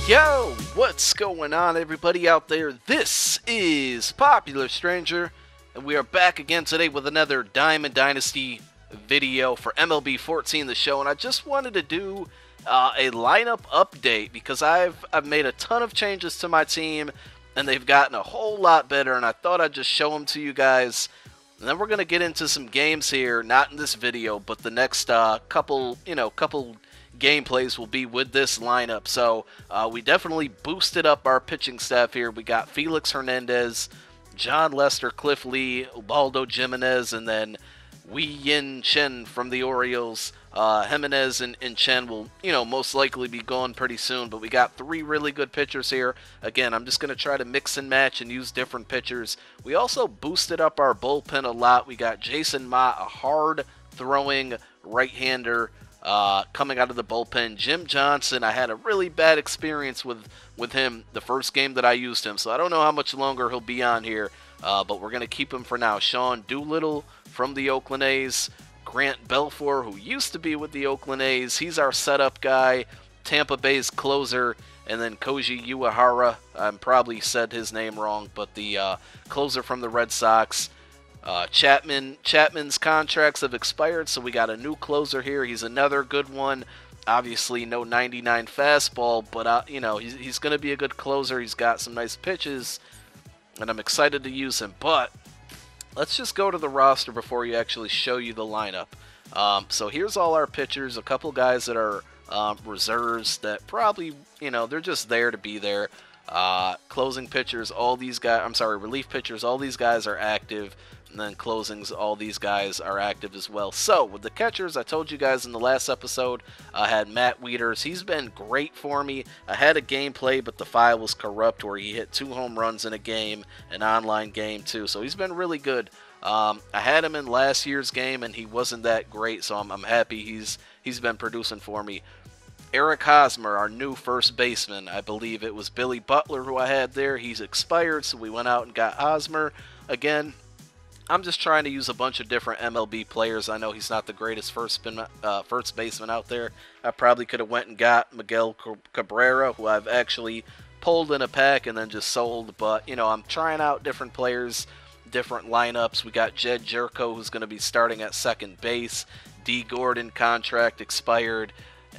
Yo, what's going on, everybody out there? This is Popular Stranger, and we are back again today with another Diamond Dynasty video for MLB 14, the show. And I just wanted to do a lineup update because I've made a ton of changes to my team, and they've gotten a whole lot better. And I thought I'd just show them to you guys. And then we're gonna get into some games here, not in this video, but the next couple gameplays will be with this lineup. So we definitely boosted up our pitching staff here. We got Felix Hernandez, John Lester, Cliff Lee, Ubaldo Jimenez, and then Wei Yin Chen from the Orioles. Jimenez and Chen will, most likely be gone pretty soon, but we got three really good pitchers here. Again, I'm just going to try to mix and match and use different pitchers. We also boosted up our bullpen a lot. We got Jason Ma, a hard-throwing right-hander, coming out of the bullpen. Jim Johnson, I had a really bad experience with him the first game that I used him, so I don't know how much longer he'll be on here, but we're going to keep him for now. Sean Doolittle from the Oakland A's. Grant Belfour, who used to be with the Oakland A's, he's our setup guy. Tampa Bay's closer, and then Koji Uehara, I probably said his name wrong, but the closer from the Red Sox. Chapman's contracts have expired, so we got a new closer here. He's another good one. Obviously, no 99 fastball, but he's going to be a good closer. He's got some nice pitches, and I'm excited to use him. But let's just go to the roster before you actually show you the lineup. So here's all our pitchers. A couple guys that are reserves that probably, they're just there to be there. Closing pitchers, relief pitchers, all these guys are active. And then closings, all these guys are active as well. So, with the catchers, I told you guys in the last episode, I had Matt Wieters. He's been great for me. I had a gameplay, but the file was corrupt where he hit 2 home runs in a game, an online game too. So, he's been really good. I had him in last year's game, and he wasn't that great, so I'm happy he's been producing for me. Eric Hosmer, our new first baseman. I believe it was Billy Butler who I had there. He's expired, so we went out and got Hosmer. Again, I'm just trying to use a bunch of different MLB players. I know he's not the greatest first baseman out there. I probably could have went and got Miguel Cabrera, who I've actually pulled in a pack and then just sold. But, I'm trying out different players, different lineups. We got Jed Jerko, who's going to be starting at second base. D. Gordon contract expired.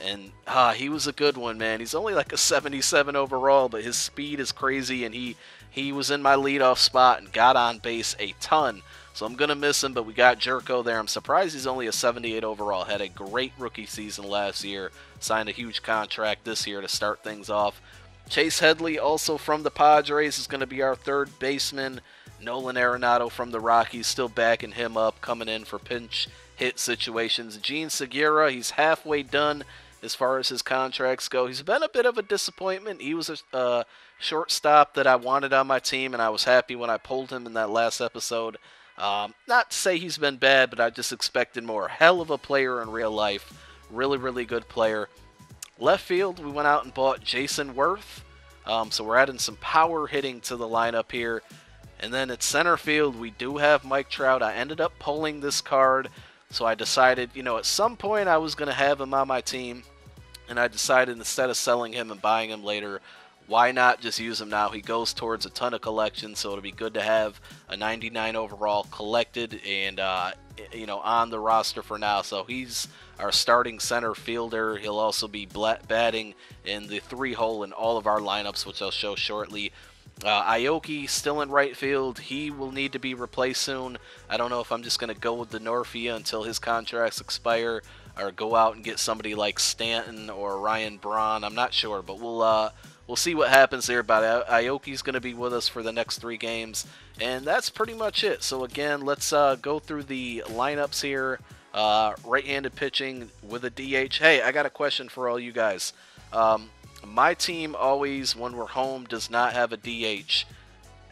And he was a good one, man. He's only like a 77 overall, but his speed is crazy, and he was in my leadoff spot and got on base a ton. So I'm going to miss him, but we got Jerko there. I'm surprised he's only a 78 overall. Had a great rookie season last year. Signed a huge contract this year to start things off. Chase Headley, also from the Padres, is going to be our third baseman. Nolan Arenado from the Rockies, still backing him up, coming in for pinch hit situations. Gene Segura, he's halfway done as far as his contracts go. He's been a bit of a disappointment. He was a shortstop that I wanted on my team, and I was happy when I pulled him in that last episode. Not to say he's been bad, but I just expected more. Hell of a player in real life. Really, really good player. Left field, we went out and bought Jason Worth. So we're adding some power hitting to the lineup here. And then at center field, we do have Mike Trout. I ended up pulling this card. So I decided, at some point I was going to have him on my team. And I decided instead of selling him and buying him later, why not just use him now? He goes towards a ton of collections, so it'll be good to have a 99 overall collected and, on the roster for now. So he's our starting center fielder. He'll also be batting in the 3-hole in all of our lineups, which I'll show shortly. Aoki still in right field. He will need to be replaced soon. I don't know if I'm just going to go with the Norfia until his contracts expire or go out and get somebody like Stanton or Ryan Braun. I'm not sure, but we'll see what happens there. But Aoki's going to be with us for the next 3 games. And that's pretty much it. So again, let's go through the lineups here. Right-handed pitching with a DH. Hey, I got a question for all you guys. My team always, when we're home, does not have a DH.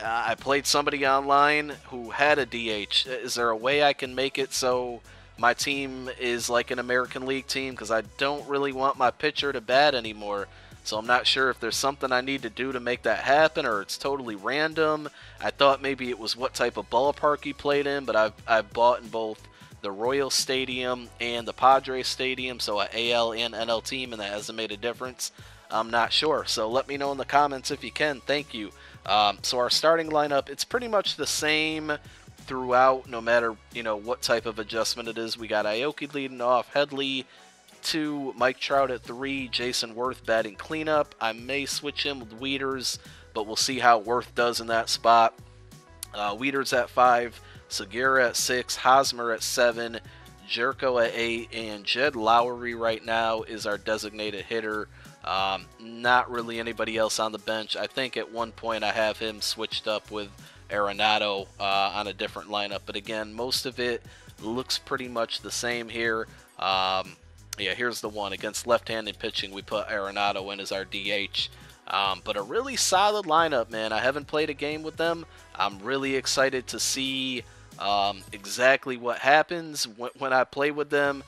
I played somebody online who had a DH. Is there a way I can make it so my team is like an American League team? Because I don't really want my pitcher to bat anymore. So I'm not sure if there's something I need to do to make that happen, or it's totally random. I thought maybe it was what type of ballpark he played in, but I've bought in both the Royal Stadium and the Padres Stadium, so an AL and NL team, and that hasn't made a difference. I'm not sure. So let me know in the comments if you can. Thank you. So our starting lineup, it's pretty much the same throughout, no matter, what type of adjustment it is. We got Aoki leading off, Headley 2, Mike Trout at 3, Jason Worth batting cleanup. I may switch him with Wieters, but we'll see how Worth does in that spot. Wieters at 5, Segura at 6, Hosmer at 7, Jerko at 8, and Jed Lowry right now is our designated hitter. Not really anybody else on the bench. I think at one point I have him switched up with Arenado on a different lineup, but again, most of it looks pretty much the same here. Yeah, here's the one. Against left-handed pitching, we put Arenado in as our DH. But a really solid lineup, man. I haven't played a game with them. I'm really excited to see exactly what happens when I play with them.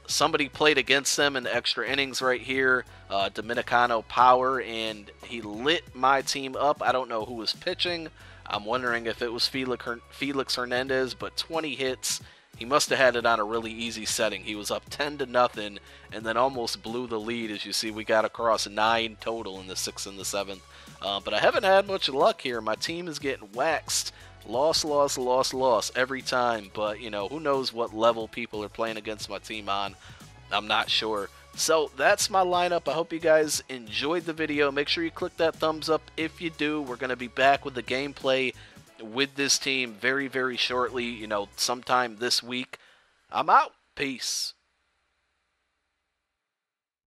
Somebody played against them in the extra innings right here, Dominicano Power, and he lit my team up. I don't know who was pitching. I'm wondering if it was Felix Hernandez, but 20 hits. He must have had it on a really easy setting. He was up 10-0 and then almost blew the lead. As you see, we got across 9 total in the 6th and the 7th. But I haven't had much luck here. My team is getting waxed. Loss every time. But, who knows what level people are playing against my team on. I'm not sure. So that's my lineup. I hope you guys enjoyed the video. Make sure you click that thumbs up if you do. We're going to be back with the gameplay with this team very, very shortly, sometime this week. I'm out. Peace.